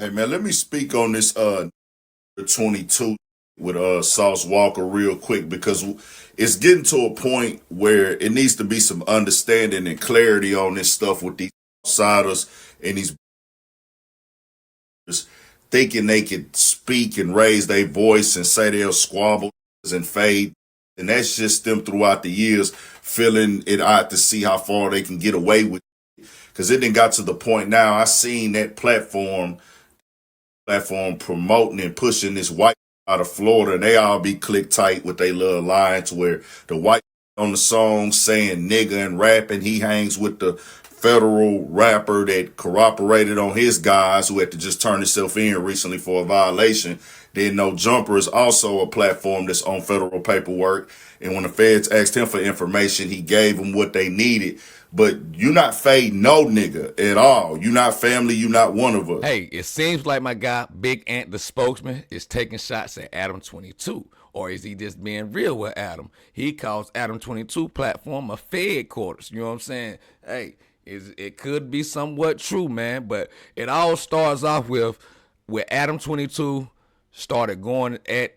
Hey man, let me speak on this 22 with Sauce Walka real quick because it's getting to a point where it needs to be some understanding and clarity on this stuff with these outsiders and these thinking they could speak and raise their voice and say they'll squabble and fade. And that's just them throughout the years feeling it out to see how far they can get away with it. Because it done got to the point now, I seen that platform promoting and pushing this white out of Florida, and they all be click tight with their little lines where the white on the song saying nigga and rapping, he hangs with the federal rapper that corroborated on his guys who had to just turn himself in recently for a violation. Then No Jumper is also a platform that's on federal paperwork. And when the feds asked him for information, he gave them what they needed. But you not fading no nigga at all. You not family. You not one of us. Hey, it seems like my guy, Big Ant, the spokesman, is taking shots at Adam22. Or is he just being real with Adam? He calls Adam22 platform a Fed quarters. You know what I'm saying? Hey, it could be somewhat true, man. But it all starts off with Adam22 started going at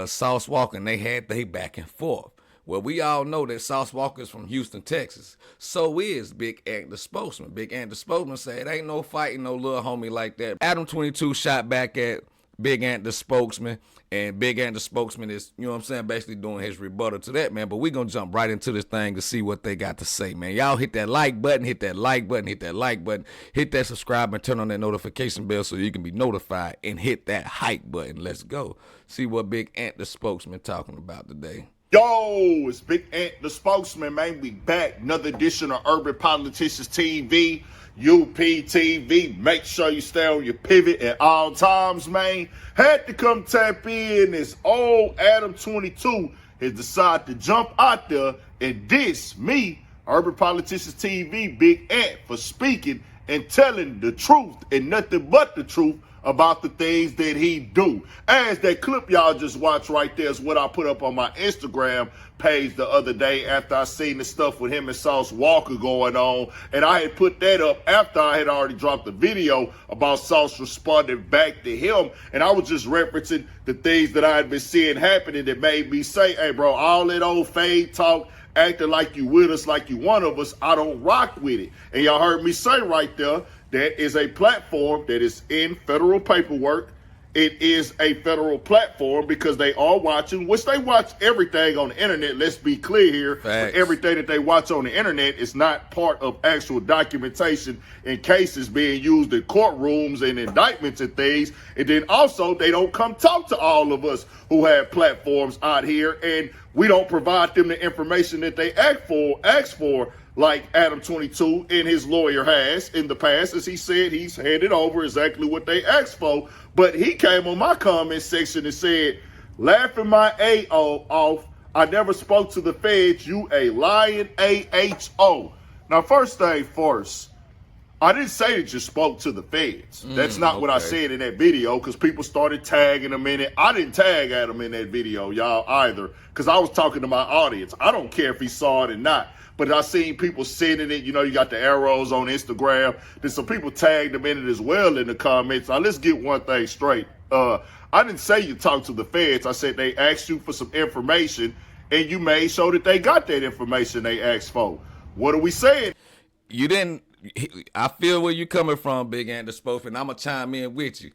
Sauce Walka, and they had they back and forth. Well, we all know that Sauce Walka is from Houston, Texas. So is Big Ant, the spokesman. Big Ant, the spokesman, said, ain't no fighting no little homie like that. Adam22 shot back at Big Ant, the spokesman, and Big Ant, the spokesman is, you know what I'm saying, basically doing his rebuttal to that, man. But we going to jump right into this thing to see what they got to say, man. Y'all hit that like button, hit that like button, hit that like button, hit that subscribe and turn on that notification bell so you can be notified, and hit that hype button. Let's go. See what Big Ant, the spokesman, talking about today. Yo, it's Big Ant, the spokesman, man. We back. Another edition of Urban Politicians TV, UPTV. Make sure you stay on your pivot at all times, man. Had to come tap in. This old Adam22 has decided to jump out there and diss me, Urban Politicians TV, Big Ant, for speaking and telling the truth and nothing but the truth about the things that he do. As that clip y'all just watched right there is what I put up on my Instagram page the other day after I seen the stuff with him and Sauce Walka going on. And I had put that up after I had already dropped the video about Sauce responding back to him. And I was just referencing the things that I had been seeing happening that made me say, hey, bro, all that old fade talk, acting like you with us, like you one of us, I don't rock with it. And y'all heard me say right there, that is a platform that is in federal paperwork. It is a federal platform because they are watching, which they watch everything on the internet. Let's be clear here. But everything that they watch on the internet is not part of actual documentation in cases being used in courtrooms and indictments and things. And then also they don't come talk to all of us who have platforms out here, and we don't provide them the information that they ask for, like Adam22 and his lawyer has in the past. As he said, he's handed over exactly what they asked for. But he came on my comment section and said, laughing my A off, I never spoke to the feds, you a lying AHO. Now, first thing first, I didn't say that you spoke to the feds. That's not what I said in that video, because people started tagging him in it. I didn't tag Adam in that video, y'all, either, because I was talking to my audience. I don't care if he saw it or not. But I seen people sending it. You know, you got the arrows on Instagram. Then some people tagged them in it as well in the comments. Now, let's get one thing straight. I didn't say you talked to the feds. I said they asked you for some information, and you made sure that they got that information they asked for. What are we saying? You didn't. I feel where you coming from, Big Ant, the spokesman. I'm going to chime in with you.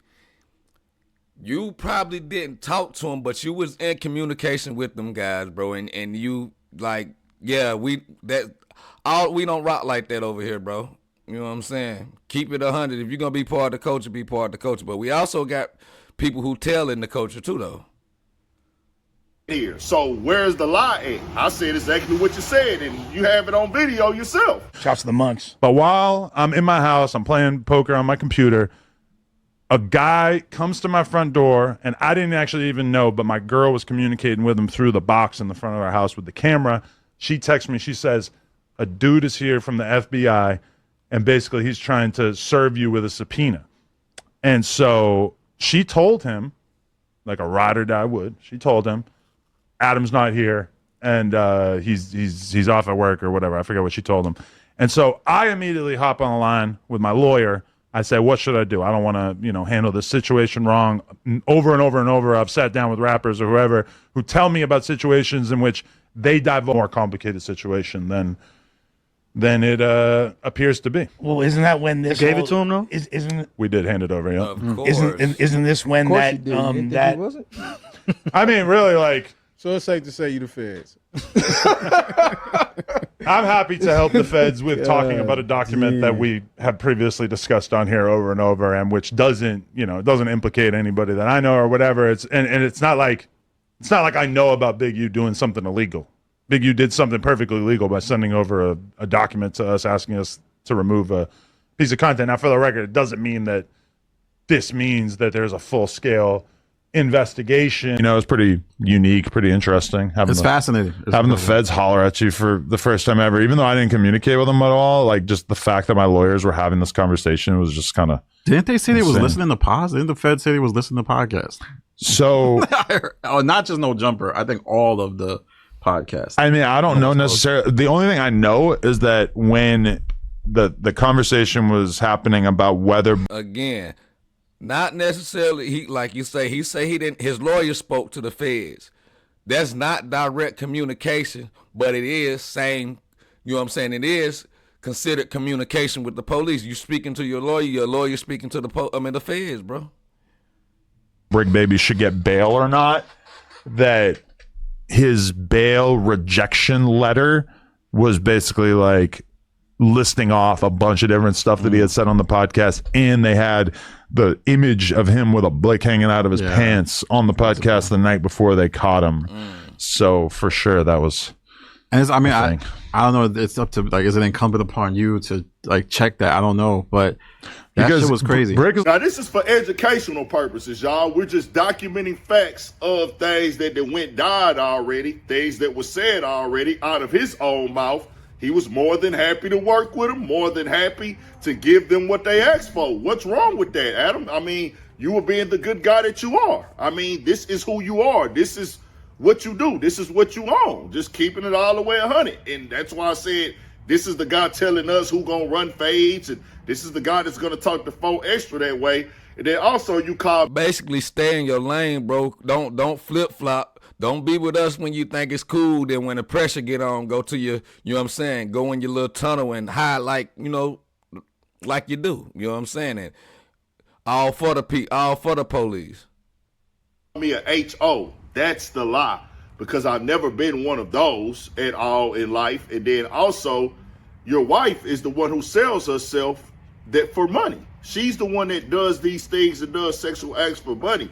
You probably didn't talk to them, but you was in communication with them guys, bro. And you, like, yeah, we don't rock like that over here, bro. You know what I'm saying? Keep it 100. If you're going to be part of the culture, be part of the culture. But we also got people who tell in the culture too, though. Here. So where's the lie at? I said exactly what you said, and you have it on video yourself. Shouts to the monks. But while I'm in my house, I'm playing poker on my computer, a guy comes to my front door, and I didn't actually even know, but my girl was communicating with him through the box in the front of our house with the camera. She texts me, she says, a dude is here from the FBI, and basically he's trying to serve you with a subpoena. And so she told him, like a ride or die would, she told him, Adam's not here, and he's off at work or whatever. I forget what she told him. And so I immediately hop on the line with my lawyer, I say, what should I do? I don't want to, handle this situation wrong. Over and over and over, I've sat down with rappers or whoever who tell me about situations in which they dive a more complicated situation than it appears to be. Well, isn't that when this gave it to him though? Isn't We did hand it over, yeah. Of course. isn't this when Of course that you did. You didn't think that he wasn't? I mean, really, like, So it's safe to say you the feds. I'm happy to help the feds with talking about a document that we have previously discussed on here over and over, and which doesn't implicate anybody that I know or whatever. It's not like I know about Big U doing something illegal. Big U did something perfectly legal by sending over a document to us asking us to remove a piece of content. Now, for the record, it doesn't mean that this means that there's a full-scale investigation. It's pretty unique, pretty interesting. It's fascinating. Having the feds holler at you for the first time ever, even though I didn't communicate with them at all, like just the fact that my lawyers were having this conversation was just kind of. Didn't they say they was insane. listening to pods? Didn't the feds say they was listening to podcasts? So, Not just No Jumper. I think all of the podcasts. I mean, I don't know necessarily. The only thing I know is that when the conversation was happening about whether Again, not necessarily he didn't, his lawyer spoke to the feds. That's not direct communication, but it is saying, you know what I'm saying, it is considered communication with the police. You speaking to your lawyer speaking to the feds, bro. Brick Baby should get bail or not, that his bail rejection letter was basically like listing off a bunch of different stuff that he had said on the podcast, and they had the image of him with a blick hanging out of his pants on the podcast the night before they caught him. So for sure that was. And I don't know. It's up to is it incumbent upon you to check that? I don't know, but that shit was crazy. Now, this is for educational purposes, y'all. We're just documenting facts of things that died already, things that were said already out of his own mouth. He was more than happy to work with them, more than happy to give them what they asked for. What's wrong with that, Adam? I mean, you were being the good guy that you are. I mean, this is who you are. This is what you do. This is what you own. Just keeping it all the way 100. And that's why I said this is the guy telling us who gonna run fades, and this is the guy that's gonna talk to 4 Extra that way. And then also you call Basically, stay in your lane, bro. Don't flip flop. Don't be with us when you think it's cool. Then when the pressure get on, go to your, you know what I'm saying, go in your little tunnel and hide like you do. You know what I'm saying? And all for the police. me a HO. That's the lie, because I've never been one of those at all in life. And then also, your wife is the one who sells herself that for money. She's the one that does these things and does sexual acts for money.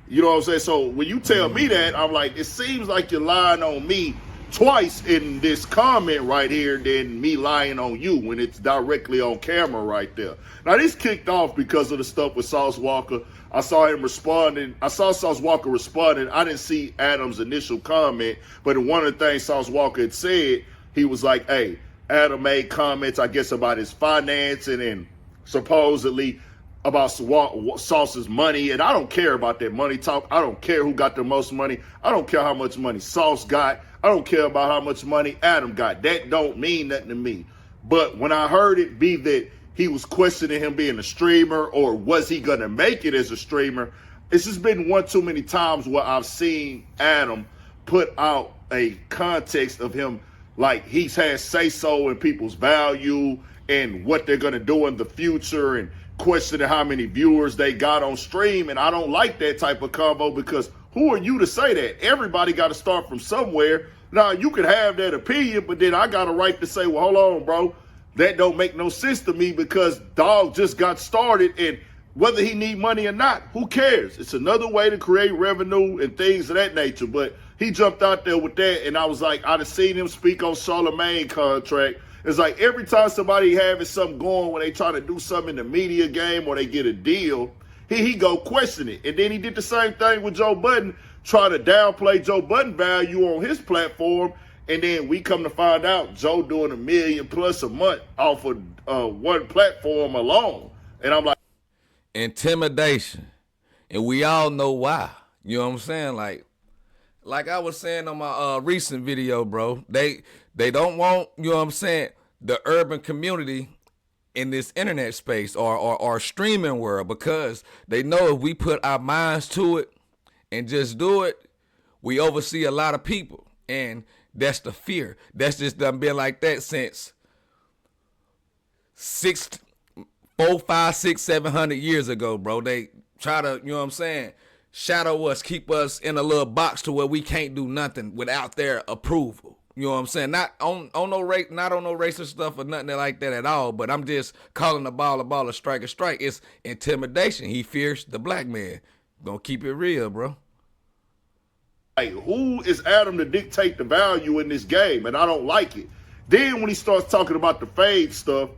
You know what I'm saying? So when you tell me that, I'm like, it seems like you're lying on me twice in this comment right here than me lying on you when it's directly on camera right there. Now, this kicked off because of the stuff with Sauce Walka. I saw him responding. I saw Sauce Walka responding. I didn't see Adam's initial comment, but one of the things Sauce Walka had said, he was like, hey, Adam made comments, I guess, about his financing and supposedly about Sauce's money. And I don't care about that money talk. I don't care who got the most money. I don't care how much money Sauce got. I don't care about how much money Adam got. That don't mean nothing to me. But when I heard it be that he was questioning him being a streamer, or was he going to make it as a streamer, it's just been one too many times where I've seen Adam put out a context of him like he's had say-so in people's value and what they're going to do in the future, and questioning how many viewers they got on stream. And I don't like that type of convo, because who are you to say that? Everybody got to start from somewhere. Now, you could have that opinion, but then I got a right to say, well, hold on, bro. That don't make no sense to me, because dog just got started, and whether he need money or not, who cares? It's another way to create revenue and things of that nature. But he jumped out there with that, and I was like, I'd have seen him speak on Charlamagne contract. It's like every time somebody having something going when they trying to do something in the media game or they get a deal, he go question it. And then he did the same thing with Joe Budden, trying to downplay Joe Budden value on his platform. And then we come to find out Joe doing $1 million plus a month off of one platform alone. And I'm like, Intimidation. And we all know why. You know what I'm saying? Like I was saying on my recent video, bro, they don't want, you know what I'm saying, the urban community in this internet space or streaming world, because they know if we put our minds to it and just do it, we oversee a lot of people. And that's the fear. That's just done been like that since 4, 5, 6, 700 years ago, bro. They try to, you know what I'm saying, shadow us, keep us in a little box to where we can't do nothing without their approval. You know what I'm saying? Not on no racist stuff or nothing like that at all. But I'm just calling a ball, a strike, a strike. It's intimidation. He fears the black man. Gonna keep it real, bro. Like, who is Adam to dictate the value in this game? And I don't like it. Then when he starts talking about the fade stuff,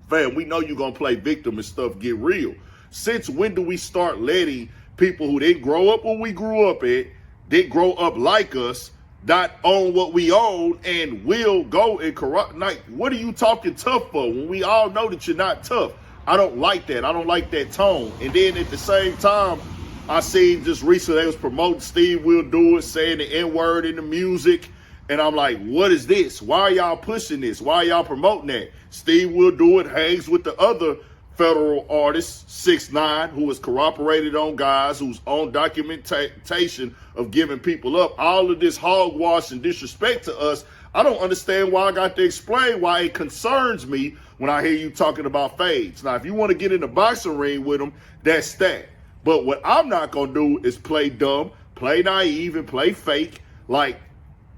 fam, we know you're going to play victim and stuff get real. Since when do we start letting people who didn't grow up where we grew up at, didn't grow up like us, not own what we own, and will go and corrupt? Like, what are you talking tough for when we all know that you're not tough? I don't like that. I don't like that tone. And then at the same time, I seen just recently they was promoting Steve Will Do It, saying the N-word in the music. And I'm like, what is this? Why are y'all pushing this? Why are y'all promoting that? Steve Will Do It hangs with the other federal artist, 6ix9ine, who is corroborated on guys who's on documentation of giving people up. All of this hogwash and disrespect to us, I don't understand why I got to explain why it concerns me when I hear you talking about fades. Now, if you want to get in the boxing ring with them, that's that. But what I'm not going to do is play dumb, play naive, and play fake. Like,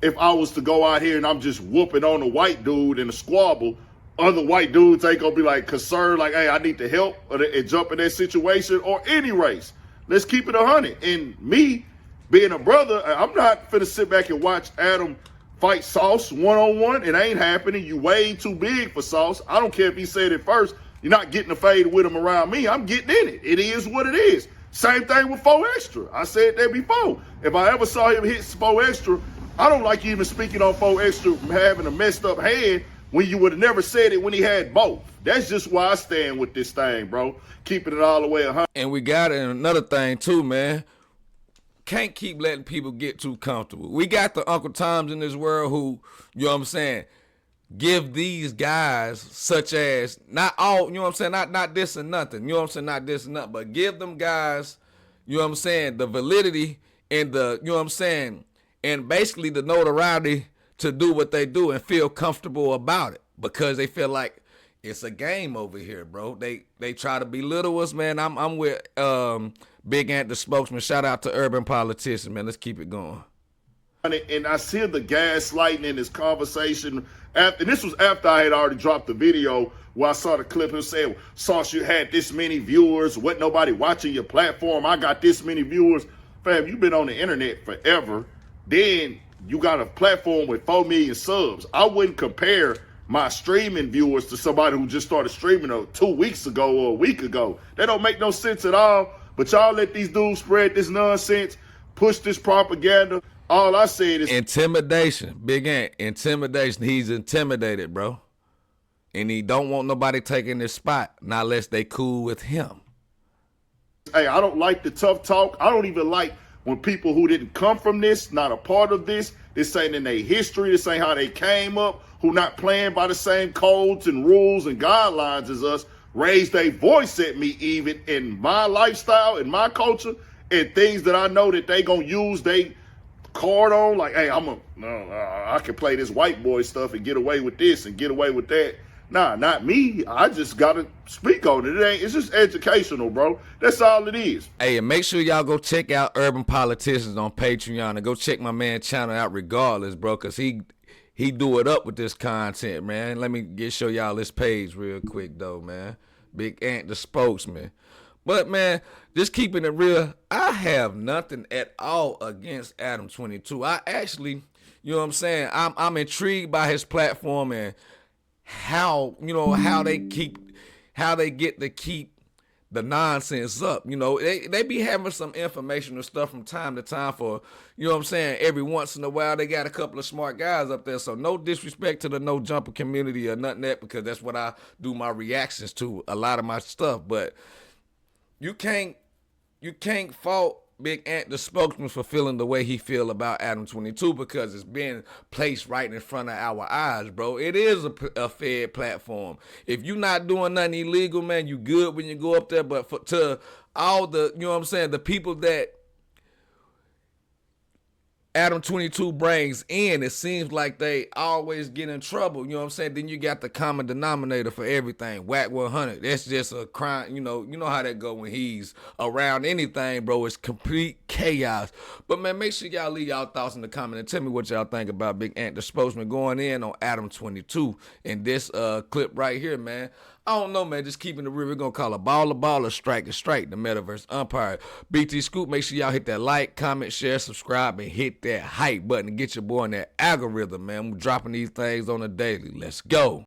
if I was to go out here and I'm just whooping on a white dude in a squabble, other white dudes ain't going to be like concerned, like, hey, I need to help and jump in that situation, or any race. Let's keep it 100. And me, being a brother, I'm not finna sit back and watch Adam fight Sauce one-on-one. It ain't happening. You way too big for Sauce. I don't care if he said it first. You're not getting a fade with him around me. I'm getting in it. It is what it is. Same thing with 4 Extra. I said that before. If I ever saw him hit 4 Extra, I don't like you even speaking on 4 Extra having a messed up hand when you would have never said it when he had both. That's just why I stand with this thing, bro. Keeping it all the way 100. And we got another thing too, man. Can't keep letting people get too comfortable. We got the Uncle Toms in this world who, you know what I'm saying, give these guys, such as, not all, you know what I'm saying, not this and nothing, you know what I'm saying, not this and nothing, but give them guys, you know what I'm saying, the validity and the, you know what I'm saying, and basically the notoriety to do what they do and feel comfortable about it, because they feel like it's a game over here, bro. They try to belittle us, man. I'm with Big Ant, the spokesman. Shout out to Urban Politicians, man. Let's keep it going. And I see the gaslighting in this conversation. And this was after I had already dropped the video where I saw the clip and said, Sauce, you had this many viewers. What, nobody watching your platform? I got this many viewers. Fam, you've been on the internet forever. Then you got a platform with 4 million subs. I wouldn't compare my streaming viewers to somebody who just started streaming 2 weeks ago or a week ago. That don't make no sense at all. But y'all let these dudes spread this nonsense, push this propaganda. All I said is intimidation. Big Ant, intimidation. He's intimidated, bro. And he don't want nobody taking his spot, not unless they cool with him. Hey, I don't like the tough talk. I don't even like when people who didn't come from this, not a part of this ain't in their history, this ain't how they came up, who not playing by the same codes and rules and guidelines as us, raise their voice at me even in my lifestyle, in my culture, and things that I know that they gonna use they card on, like, hey, I can play this white boy stuff and get away with this and get away with that. Nah, not me. I just gotta speak on it. It's just educational, bro. That's all it is. Hey, and make sure y'all go check out Urban Politicians on Patreon and go check my man channel out regardless, bro, because he do it up with this content, man. Let me show y'all this page real quick, though, man. Big Ant, the spokesman. But, man, just keeping it real, I have nothing at all against Adam22. I actually, you know what I'm saying, I'm intrigued by his platform and how, you know, how they get to keep the nonsense up. You know, they be having some informational stuff from time to time for, you know what I'm saying, every once in a while they got a couple of smart guys up there. So no disrespect to the no jumper community or nothing that, because that's what I do my reactions to, a lot of my stuff. But you can't fault Big Ant, the spokesman, for feeling the way he feel about Adam22 because it's been placed right in front of our eyes, bro. It is a Fed platform. If you not doing nothing illegal, man, you good when you go up there. But to all the, you know what I'm saying, the people that Adam22 brings in, it seems like they always get in trouble. You know what I'm saying? Then you got the common denominator for everything. Wack 100. That's just a crime. You know how that go when he's around anything, bro. It's complete chaos. But man, make sure y'all leave y'all thoughts in the comment and tell me what y'all think about Big Ant, the spokesman, going in on Adam22 in this clip right here, man. I don't know, man. Just keeping it real. We're going to call a ball, strike, the metaverse umpire. BT Scoop, make sure y'all hit that like, comment, share, subscribe, and hit that hype button to get your boy in that algorithm, man. We're dropping these things on the daily. Let's go.